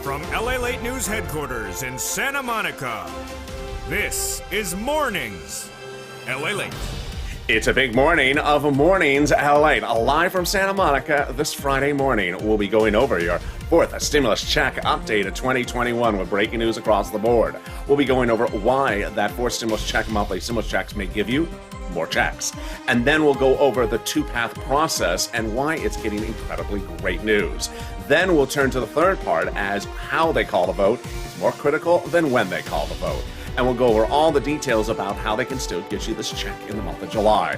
from LALATE News Headquarters in Santa Monica, this is Mornings LALATE. It's a big morning of Mornings LALATE, live from Santa Monica this Friday morning. We'll be going over your fourth stimulus check update of 2021 with breaking news across the board. We'll be going over why that fourth stimulus check, monthly stimulus checks may give you more checks. And then we'll go over the two-path process and why it's getting incredibly great news. Then we'll turn to the third part as how they call the vote is more critical than when they call the vote. And we'll go over all the details about how they can still get you this check in the month of July.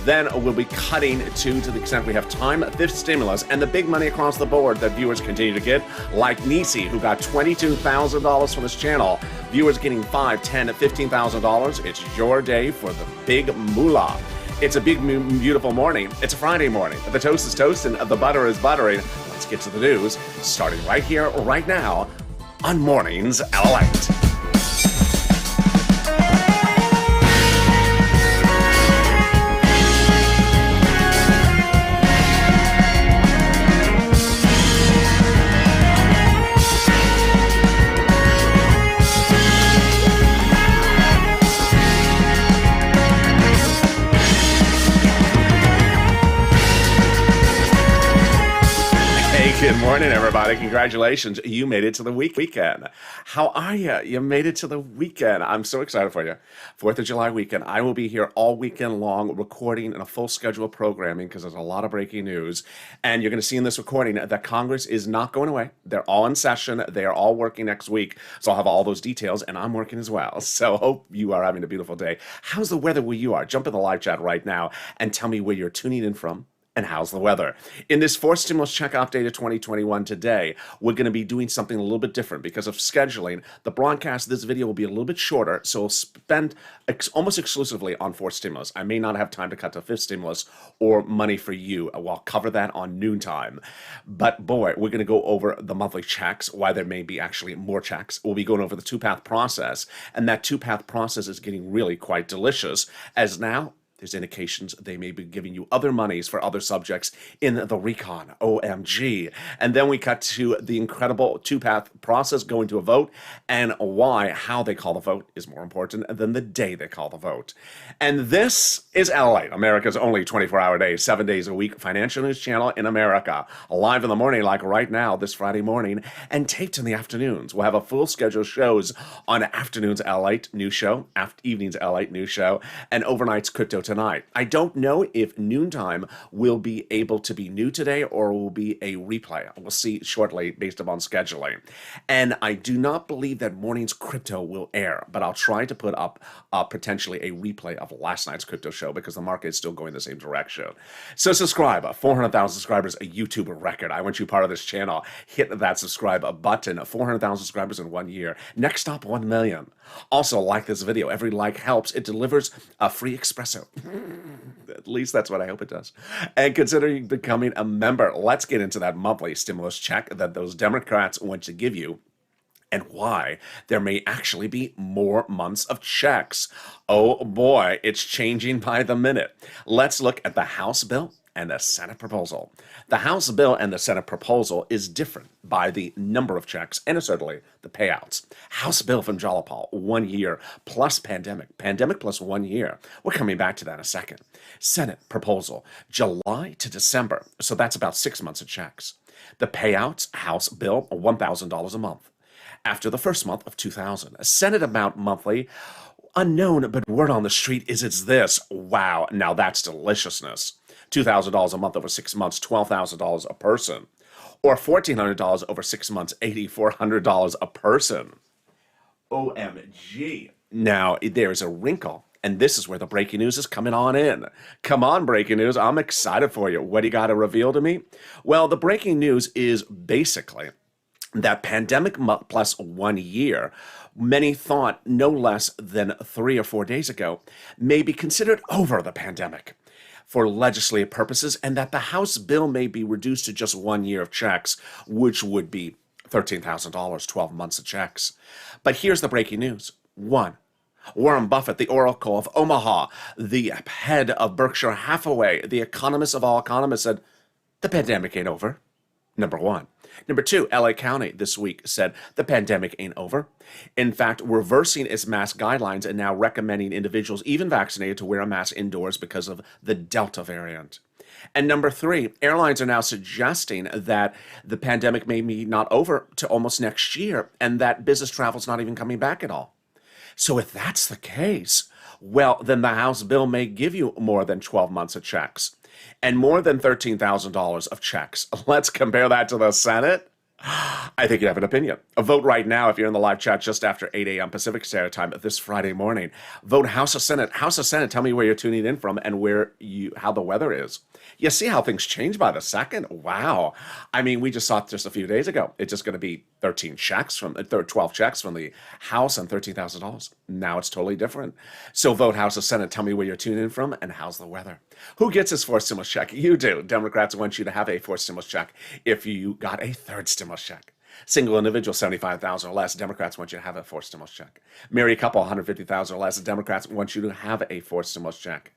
Then we'll be cutting to the extent we have time, fifth stimulus and the big money across the board that viewers continue to get, like Nisi, who got $22,000 from this channel. Viewers getting $5,000, $10,000, $15,000. It's your day for the big moolah. It's a big, beautiful morning. It's a Friday morning. The toast is toasting, the butter is buttering. Let's get to the news, starting right here, right now, on Mornings LALATE. Good morning, everybody. Congratulations. You made it to the weekend. How are you? You made it to the weekend. I'm so excited for you. 4th of July weekend. I will be here all weekend long recording in a full schedule of programming because there's a lot of breaking news. And you're going to see in this recording that Congress is not going away. They're all in session. They are all working next week. So I'll have all those details, and I'm working as well. So hope you are having a beautiful day. How's the weather where you are? Jump in the live chat right now and tell me where you're tuning in from. And how's the weather? In this fourth stimulus check update of 2021 today, we're going to be doing something a little bit different because of scheduling. The broadcast of this video will be a little bit shorter, so we'll spend almost exclusively on fourth stimulus. I may not have time to cut to fifth stimulus or money for you. I'll cover that on noontime. But boy, we're going to go over the monthly checks, why there may be actually more checks. We'll be going over the two-path process, and that two-path process is getting really quite delicious, as now there's indications they may be giving you other monies for other subjects in the recon. OMG. And then we cut to the incredible two-path process going to a vote and why how they call the vote is more important than the day they call the vote. And this is LALATE, America's only 24-hour day, 7 days a week financial news channel in America. Live in the morning like right now, this Friday morning, and taped in the afternoons. We'll have a full schedule of shows on afternoons LALATE news show, evenings LALATE news show, and overnight's crypto tonight. I don't know if noontime will be able to be new today or will be a replay. We'll see shortly based upon scheduling. And I do not believe that morning's crypto will air, but I'll try to put up potentially a replay of last night's crypto show because the market is still going the same direction. So subscribe. 400,000 subscribers, a YouTube record. I want you part of this channel. Hit that subscribe button. 400,000 subscribers in 1 year. Next stop, 1 million. Also, like this video. Every like helps. It delivers a free espresso. At least that's what I hope it does. And consider becoming a member. Let's get into that monthly stimulus check that those Democrats want to give you and why there may actually be more months of checks. Oh boy, it's changing by the minute. Let's look at the House bill and the Senate proposal. The House bill and the Senate proposal is different by the number of checks and certainly the payouts. House bill from Jalopal, 1 year plus pandemic. Pandemic plus 1 year. We're coming back to that in a second. Senate proposal, July to December. So that's about 6 months of checks. The payouts, House bill, $1,000 a month. After the first month of 2000. A Senate amount monthly, unknown, but word on the street is it's this. Wow, now that's deliciousness. $2,000 a month over 6 months, $12,000 a person. Or $1,400 over 6 months, $8,400 a person. OMG. Now, there's a wrinkle, and this is where the breaking news is coming on in. Come on, breaking news. I'm excited for you. What do you got to reveal to me? Well, the breaking news is basically that pandemic plus 1 year, many thought no less than 3 or 4 days ago, may be considered over the pandemic for legislative purposes, and that the House bill may be reduced to just 1 year of checks, which would be $13,000, 12 months of checks. But here's the breaking news. 1. Warren Buffett, the Oracle of Omaha, the head of Berkshire Hathaway, the economist of all economists, said, the pandemic ain't over. Number 1. Number two, LA County this week said the pandemic ain't over. In fact, reversing its mask guidelines and now recommending individuals, even vaccinated, to wear a mask indoors because of the Delta variant. And number three, airlines are now suggesting that the pandemic may be not over to almost next year and that business travel is not even coming back at all. So if that's the case, well, then the House bill may give you more than 12 months of checks and more than $13,000 of checks. Let's compare that to the Senate. I think you have an opinion. Vote right now if you're in the live chat just after 8 a.m. Pacific Standard Time this Friday morning. Vote House of Senate. House of Senate, tell me where you're tuning in from and how the weather is. You see how things change by the second? Wow. I mean, we just saw it just a few days ago. It's just going to be 12 checks from the House and $13,000. Now it's totally different. So vote House of Senate. Tell me where you're tuning in from and how's the weather. Who gets his fourth stimulus check? You do. Democrats want you to have a fourth stimulus check if you got a third stimulus check. Single individual, $75,000 or less. Democrats want you to have a fourth stimulus check. Married couple, $150,000 or less. Democrats want you to have a fourth stimulus check.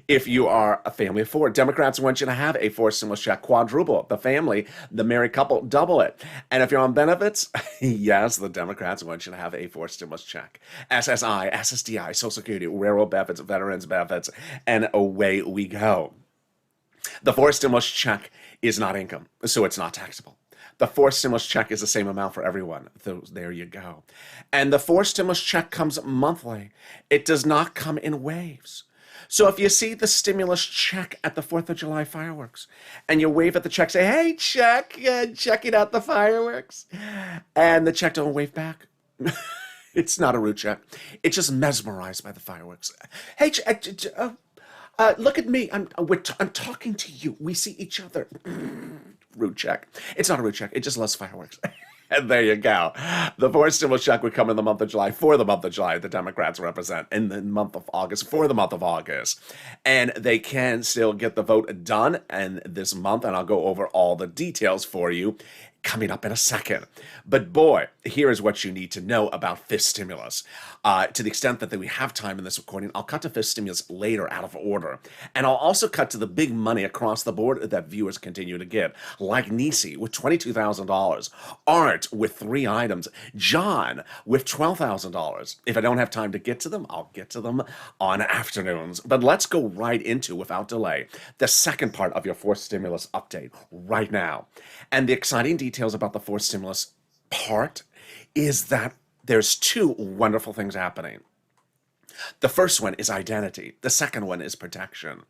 If you are a family of four, Democrats want you to have a fourth stimulus check. Quadruple. The family, the married couple, double it. And if you're on benefits, yes, the Democrats want you to have a fourth stimulus check. SSI, SSDI, Social Security, railroad benefits, veterans benefits, and away we go. The fourth stimulus check is not income, so it's not taxable. The fourth stimulus check is the same amount for everyone. So there you go. And the fourth stimulus check comes monthly. It does not come in waves. So if you see the stimulus check at the 4th of July fireworks and you wave at the check, say, hey, check, checking out the fireworks. And the check don't wave back. It's not a root check. It's just mesmerized by the fireworks. Hey, look at me. I'm talking to you. We see each other. Root check. It's not a root check. It just loves fireworks. And there you go. The fourth stimulus check would come in the month of July, for the month of July, the Democrats represent, in the month of August, for the month of August. And they can still get the vote done in this month, and I'll go over all the details for you coming up in a second. But boy, here is what you need to know about fifth stimulus. To the extent that we have time in this recording, I'll cut to fifth stimulus later out of order. And I'll also cut to the big money across the board that viewers continue to get, like Nisi with $22,000, Art with 3 items, John with $12,000. If I don't have time to get to them, I'll get to them on afternoons. But let's go right into, without delay, the second part of your fourth stimulus update right now. And the exciting details about the fourth stimulus part is that there's 2 wonderful things happening. The first one is identity. The second one is protection.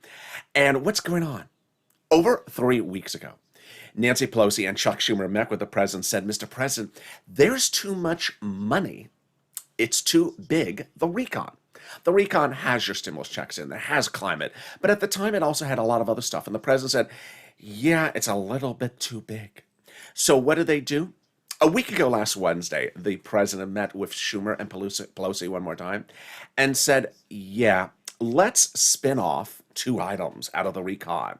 And what's going on? Over 3 weeks ago, Nancy Pelosi and Chuck Schumer met with the president, said, Mr. President, there's too much money. It's too big, the recon. The recon has your stimulus checks in there, has climate. But at the time, it also had a lot of other stuff. And the president said, yeah, it's a little bit too big. So what did they do? A week ago last Wednesday, the president met with Schumer and Pelosi one more time and said, yeah, let's spin off 2 items out of the recon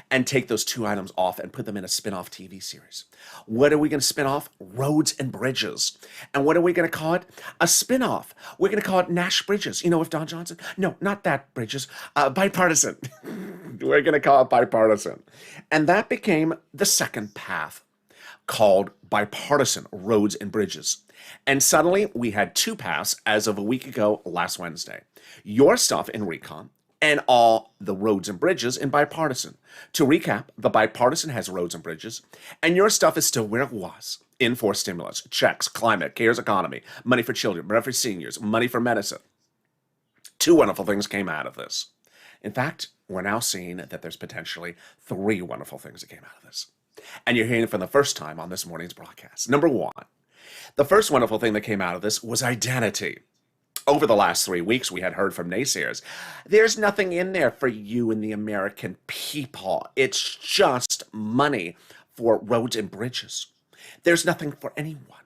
and take those 2 items off and put them in a spin-off TV series. What are we going to spin off? Roads and Bridges. And what are we going to call it? A spin-off. We're going to call it Nash Bridges. You know, with Don Johnson? No, not that Bridges. Bipartisan. We're going to call it Bipartisan. And that became the second path, called Bipartisan Roads and Bridges. And suddenly we had 2 paths as of a week ago last Wednesday. Your stuff in recon and all the roads and bridges in bipartisan. To recap, the bipartisan has roads and bridges, and your stuff is still where it was. In for stimulus, checks, climate, CARES economy, money for children, money for seniors, money for medicine. 2 wonderful things came out of this. In fact, we're now seeing that there's potentially 3 wonderful things that came out of this. And you're hearing it for the first time on this morning's broadcast. Number 1, the first wonderful thing that came out of this was identity. Over the last 3 weeks, we had heard from naysayers, there's nothing in there for you and the American people. It's just money for roads and bridges. There's nothing for anyone.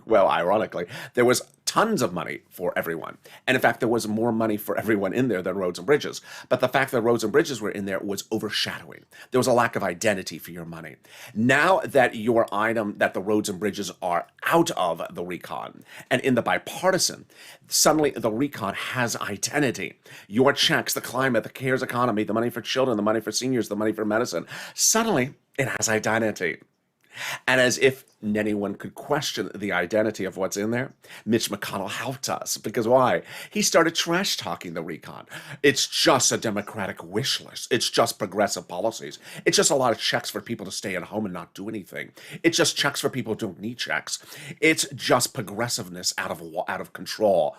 Well, ironically, there was tons of money for everyone. And in fact, there was more money for everyone in there than roads and bridges. But the fact that roads and bridges were in there was overshadowing. There was a lack of identity for your money. Now that your item, that the roads and bridges are out of the recon and in the bipartisan, suddenly the recon has identity. Your checks, the climate, the CARES economy, the money for children, the money for seniors, the money for medicine, suddenly it has identity. And as if anyone could question the identity of what's in there, Mitch McConnell helped us. Because why? He started trash talking the recon. It's just a Democratic wish list. It's just progressive policies. It's just a lot of checks for people to stay at home and not do anything. It's just checks for people who don't need checks. It's just progressiveness out of control.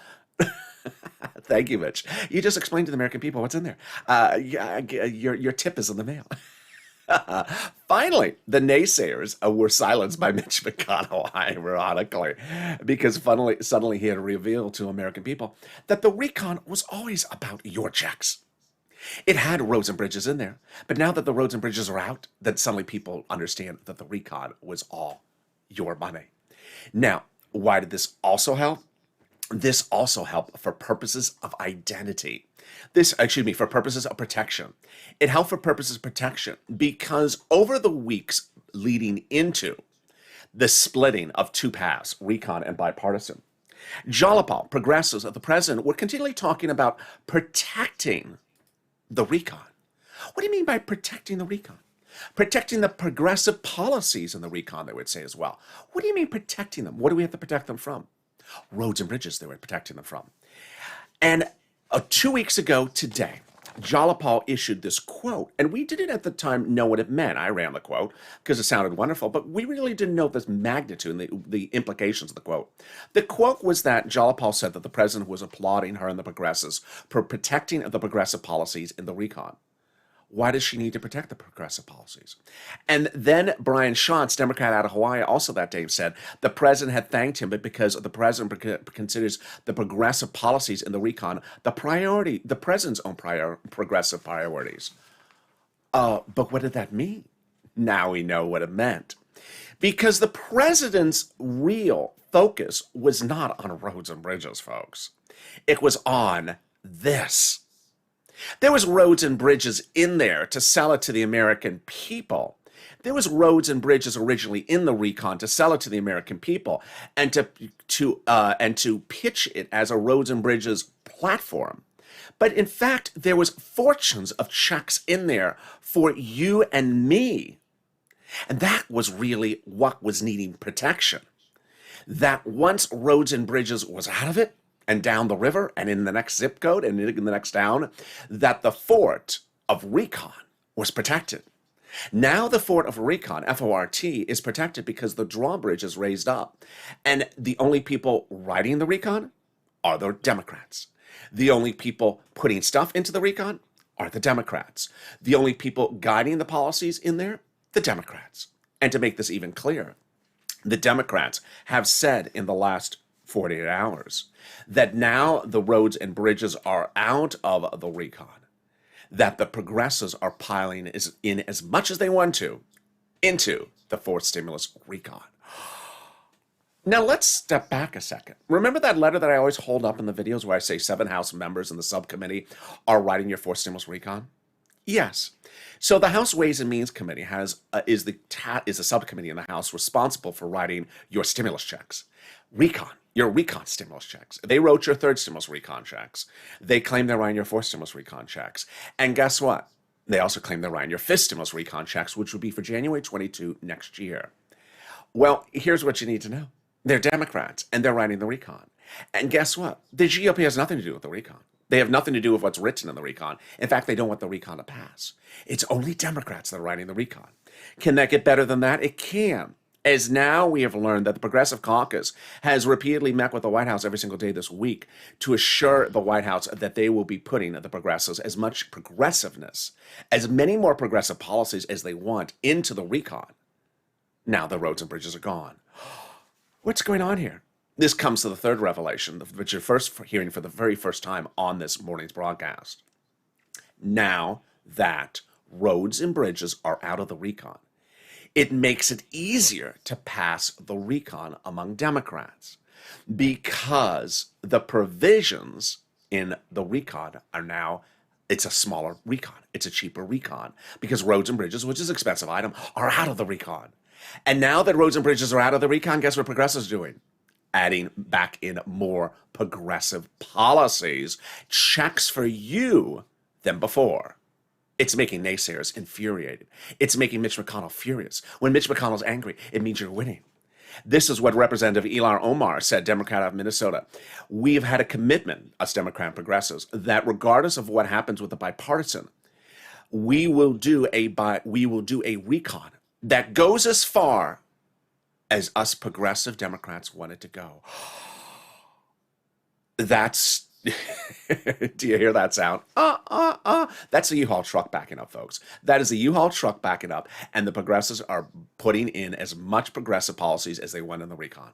Thank you, Mitch. You just explained to the American people what's in there. Your tip is in the mail. Finally, the naysayers were silenced by Mitch McConnell, ironically, because suddenly he had revealed to American people that the recon was always about your checks. It had roads and bridges in there, but now that the roads and bridges are out, then suddenly people understand that the recon was all your money. Now, why did this also help? This also helped for purposes of identity. For purposes of protection. It helped for purposes of protection because over the weeks leading into the splitting of two paths, recon and bipartisan, Jalopal, progressives of the president, were continually talking about protecting the recon. What do you mean by protecting the recon? Protecting the progressive policies in the recon, they would say as well. What do you mean protecting them? What do we have to protect them from? Roads and bridges they were protecting them from. And 2 weeks ago today, Jalopal issued this quote, and we didn't at the time know what it meant. I ran the quote because it sounded wonderful, but we really didn't know this magnitude and the implications of the quote. The quote was that Jalopal said that the president was applauding her and the progressives for protecting the progressive policies in the recon. Why does she need to protect the progressive policies? And then Brian Schatz, Democrat out of Hawaii, also that day said the president had thanked him, but because the president considers the progressive policies in the recon the president's own progressive priorities. But what did that mean? Now we know what it meant. Because the president's real focus was not on roads and bridges, folks. It was on this. There was roads and bridges in there to sell it to the American people. There was roads and bridges originally in the recon to sell it to the American people and to pitch it as a roads and bridges platform. But in fact, there was fortunes of checks in there for you and me. And that was really what was needing protection. That once roads and bridges was out of it, and down the river and in the next zip code and in the next town, that the fort of recon was protected. Now the fort of recon, F-O-R-T, is protected because the drawbridge is raised up. And the only people riding the recon are the Democrats. The only people putting stuff into the recon are the Democrats. The only people guiding the policies in there, the Democrats. And to make this even clearer, the Democrats have said in the last 48 hours that now the roads and bridges are out of the recon, that the progressives are piling in as much as they want to into the fourth stimulus recon. Now let's step back a second. Remember that letter that I always hold up in the videos where I say 7 House members in the subcommittee are writing your fourth stimulus recon? Yes. So the House Ways and Means Committee is the subcommittee in the House responsible for writing your stimulus checks. Your recon stimulus checks. They wrote your third stimulus recon checks. They claim they're writing your fourth stimulus recon checks. And guess what? They also claim they're writing your fifth stimulus recon checks, which would be for January 22 next year. Well, here's what you need to know. They're Democrats, and they're writing the recon. And guess what? The GOP has nothing to do with the recon. They have nothing to do with what's written in the recon. In fact, they don't want the recon to pass. It's only Democrats that are writing the recon. Can that get better than that? It can. As now we have learned that the Progressive Caucus has repeatedly met with the White House every single day this week to assure the White House that they will be putting the progressives as much progressiveness, as many more progressive policies as they want into the recon. Now the roads and bridges are gone. What's going on here? This comes to the third revelation, which you're first hearing for the very first time on this morning's broadcast. Now that roads and bridges are out of the recon, it makes it easier to pass the recon among Democrats because the provisions in the recon are now, it's a smaller recon. It's a cheaper recon because roads and bridges, which is an expensive item, are out of the recon. And now that roads and bridges are out of the recon, guess what progressives are doing? Adding back in more progressive policies, checks for you than before. It's making naysayers infuriated. It's making Mitch McConnell furious. When Mitch McConnell's angry, it means you're winning. This is what Representative Ilhan Omar said, Democrat of Minnesota. We've had a commitment, us Democrat progressives, that regardless of what happens with the bipartisan, we will do a recon that goes as far as us progressive Democrats want it to go. That's, do you hear that sound? That's a U-Haul truck backing up, folks. That is a U-Haul truck backing up, and the progressives are putting in as much progressive policies as they want in the recon.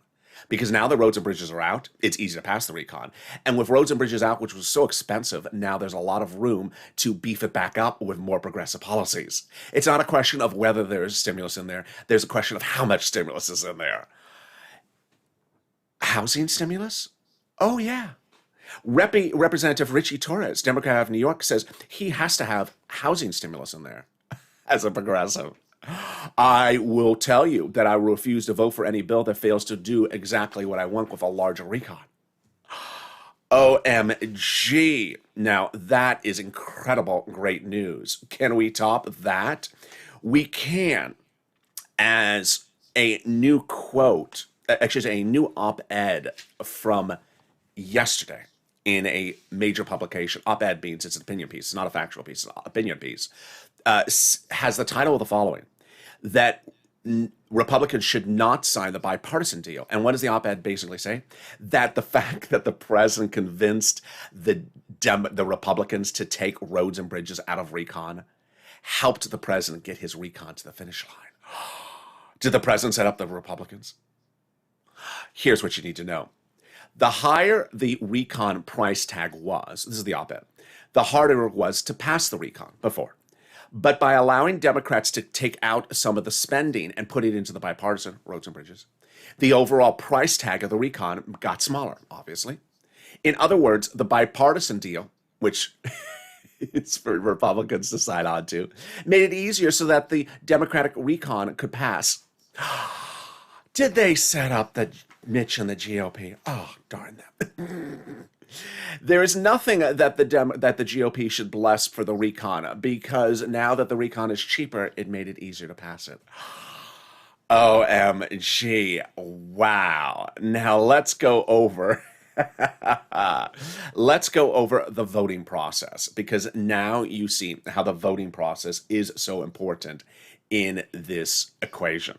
Because now the roads and bridges are out, it's easy to pass the recon. And with roads and bridges out, which was so expensive, now there's a lot of room to beef it back up with more progressive policies. It's not a question of whether there's stimulus in there. There's a question of how much stimulus is in there. Housing stimulus? Oh, yeah. Representative Richie Torres, Democrat of New York, says he has to have housing stimulus in there as a progressive. I will tell you that I refuse to vote for any bill that fails to do exactly what I want with a larger recon. OMG. Now, that is incredible, great news. Can we top that? We can. As a new quote, actually, a new op-ed from yesterday in a major publication. Op-ed means it's an opinion piece. It's not a factual piece. It's an opinion piece. Has the title of the following, that Republicans should not sign the bipartisan deal. And what does the op-ed basically say? That the fact that the president convinced the Republicans to take roads and bridges out of recon helped the president get his recon to the finish line. Did the president set up the Republicans? Here's what you need to know. The higher the recon price tag was, this is the op-ed, the harder it was to pass the recon before. But by allowing Democrats to take out some of the spending and put it into the bipartisan roads and bridges, the overall price tag of the recon got smaller, obviously. In other words, the bipartisan deal, which it's for Republicans to sign on to, made it easier so that the Democratic recon could pass. Did they set up the Mitch and the GOP? Oh, darn them. There is nothing that the GOP should bless for the recon, because now that the recon is cheaper, it made it easier to pass it. OMG. Wow. Now let's go over the voting process, because now you see how the voting process is so important in this equation.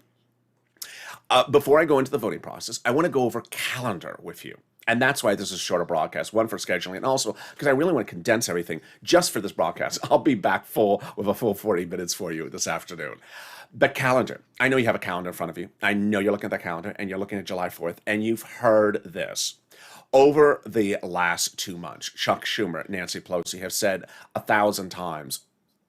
Before I go into the voting process, I want to go over calendar with you. And that's why this is a shorter broadcast, one for scheduling, and also because I really want to condense everything just for this broadcast. I'll be back full with a full 40 minutes for you this afternoon. The calendar. I know you have a calendar in front of you. I know you're looking at the calendar, and you're looking at July 4th, and you've heard this. Over the last 2 months, Chuck Schumer, Nancy Pelosi have said 1,000 times,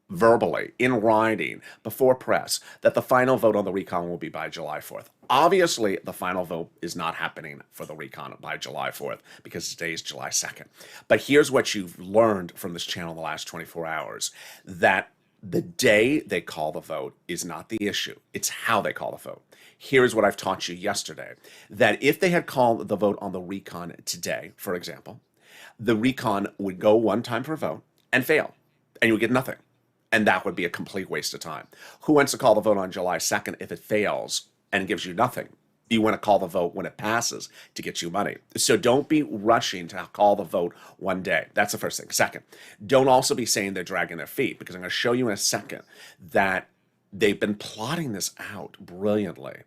verbally, in writing, before press, that the final vote on the recon will be by July 4th. Obviously, the final vote is not happening for the recon by July 4th, because today is July 2nd. But here's what you've learned from this channel in the last 24 hours, that the day they call the vote is not the issue. It's how they call the vote. Here's what I've taught you yesterday, that if they had called the vote on the recon today, for example, the recon would go one time for a vote and fail, and you would get nothing. And that would be a complete waste of time. Who wants to call the vote on July 2nd if it fails and gives you nothing? You want to call the vote when it passes to get you money. So don't be rushing to call the vote one day. That's the first thing. Second, don't also be saying they're dragging their feet, because I'm going to show you in a second that they've been plotting this out brilliantly.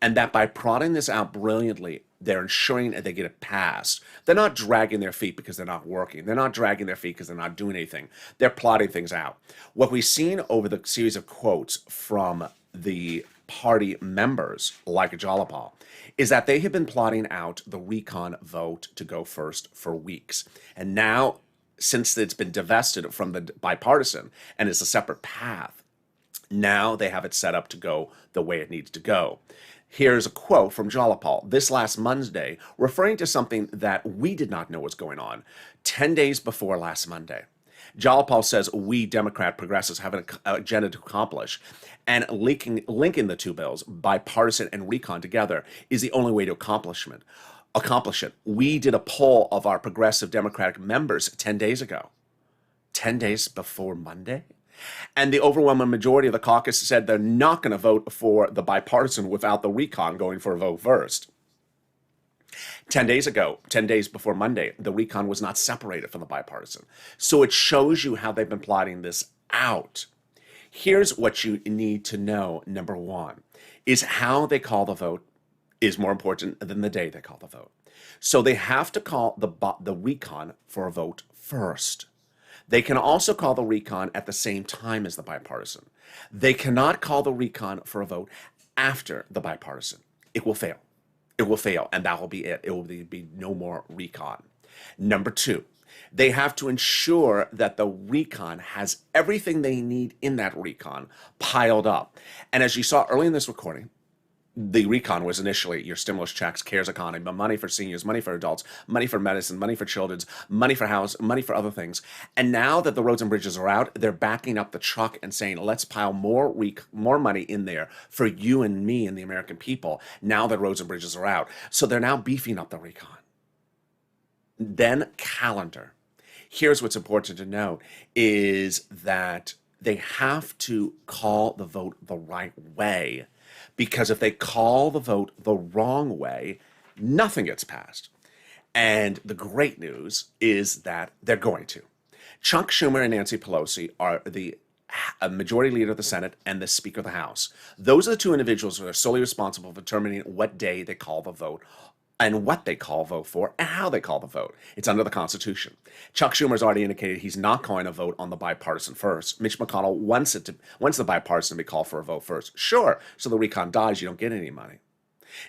And that by plotting this out brilliantly, they're ensuring that they get it passed. They're not dragging their feet because they're not working. They're not dragging their feet because they're not doing anything. They're plotting things out. What we've seen over the series of quotes from the party members, like Jalopal, is that they have been plotting out the recon vote to go first for weeks. And now, since it's been divested from the bipartisan and it's a separate path, now they have it set up to go the way it needs to go. Here's a quote from Jalopal this last Monday, referring to something that we did not know was going on 10 days before last Monday. Jalopal says we Democrat progressives have an agenda to accomplish, and linking the two bills, bipartisan and recon, together is the only way to accomplish it. We did a poll of our progressive Democratic members 10 days ago. 10 days before Monday? And the overwhelming majority of the caucus said they're not going to vote for the bipartisan without the recon going for a vote first. 10 days ago, 10 days before Monday, the recon was not separated from the bipartisan. So it shows you how they've been plotting this out. Here's what you need to know, number one, is how they call the vote is more important than the day they call the vote. So they have to call the recon for a vote first. They can also call the recon at the same time as the bipartisan. They cannot call the recon for a vote after the bipartisan. It will fail. It will fail, and that will be it. It will be no more recon. Number two, they have to ensure that the recon has everything they need in that recon piled up. And as you saw early in this recording, the recon was initially your stimulus checks, CARES economy, money for seniors, money for adults, money for medicine, money for children's, money for house, money for other things. And now that the roads and bridges are out, they're backing up the truck and saying, let's pile more money in there for you and me and the American people now that roads and bridges are out. So they're now beefing up the recon. Then calendar. Here's what's important to note is that they have to call the vote the right way. Because if they call the vote the wrong way, nothing gets passed. And the great news is that they're going to. Chuck Schumer and Nancy Pelosi are the majority leader of the Senate and the Speaker of the House. Those are the two individuals who are solely responsible for determining what day they call the vote and what they call vote for and how they call the vote. It's under the Constitution. Chuck Schumer's already indicated he's not calling a vote on the bipartisan first. Mitch McConnell wants the bipartisan to be called for a vote first. Sure, so the recon dies, you don't get any money.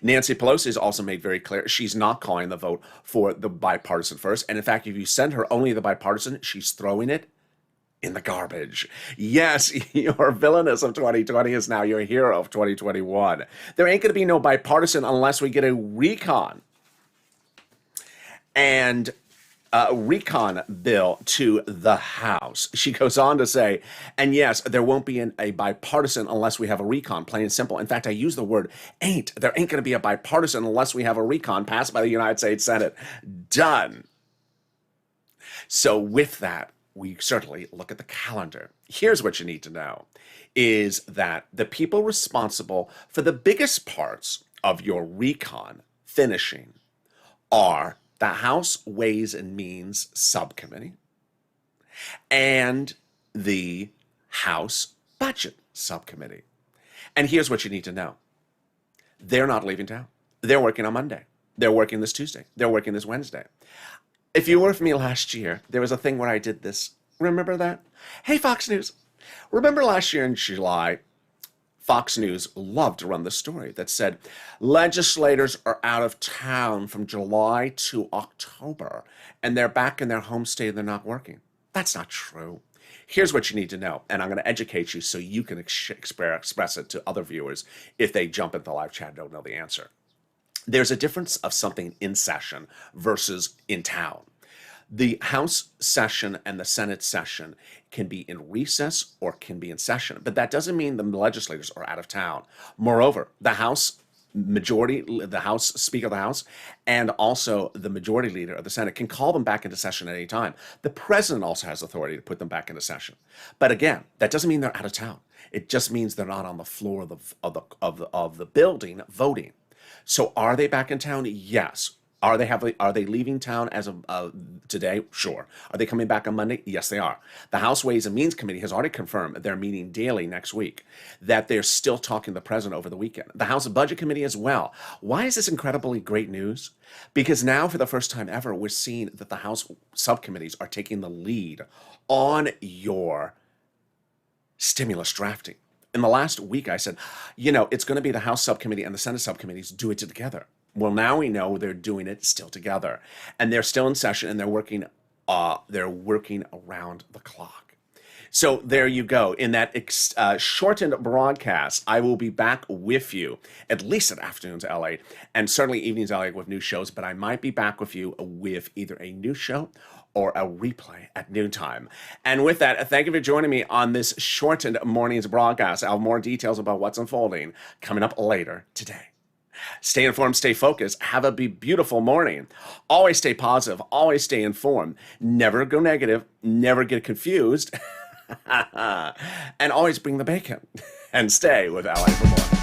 Nancy Pelosi has also made very clear she's not calling the vote for the bipartisan first. And in fact, if you send her only the bipartisan, she's throwing it in the garbage. Yes, your villainous of 2020 is now your hero of 2021. There ain't going to be no bipartisan unless we get a recon. And a recon bill to the House. She goes on to say, and yes, there won't be a bipartisan unless we have a recon, plain and simple. In fact, I use the word ain't. There ain't going to be a bipartisan unless we have a recon passed by the United States Senate. Done. So with that, we certainly look at the calendar. Here's what you need to know, is that the people responsible for the biggest parts of your recon finishing are the House Ways and Means Subcommittee and the House Budget Subcommittee. And here's what you need to know. They're not leaving town. They're working on Monday. They're working this Tuesday. They're working this Wednesday. If you were with me last year, there was a thing where I did this. Remember that? Hey, Fox News. Remember last year in July, Fox News loved to run the story that said legislators are out of town from July to October, and they're back in their home state and they're not working. That's not true. Here's what you need to know, and I'm going to educate you so you can express it to other viewers if they jump into the live chat and don't know the answer. There's a difference of something in session versus in town. The House session and the Senate session can be in recess or can be in session, but that doesn't mean the legislators are out of town. Moreover, the House majority, the House Speaker of the House, and also the majority leader of the Senate can call them back into session at any time. The president also has authority to put them back into session. But again, that doesn't mean they're out of town. It just means they're not on the floor of the building voting. So are they back in town? Yes. Are they leaving town as of today? Sure. Are they coming back on Monday? Yes, they are. The House Ways and Means Committee has already confirmed they're meeting daily next week, that they're still talking to the president over the weekend. The House Budget Committee as well. Why is this incredibly great news? Because now, for the first time ever, we're seeing that the House subcommittees are taking the lead on your stimulus drafting. In the last week, I said, it's going to be the House subcommittee and the Senate subcommittees do it together. Well, now we know they're doing it still together, and they're still in session, and they're working around the clock. So there you go. In that shortened broadcast, I will be back with you at least at afternoons LA, and certainly evenings LA with new shows. But I might be back with you with either a new show or a replay at noontime. And with that, thank you for joining me on this shortened morning's broadcast. I'll have more details about what's unfolding coming up later today. Stay informed, stay focused, have a beautiful morning. Always stay positive, always stay informed. Never go negative, never get confused. And always bring the bacon and stay with Ally for more.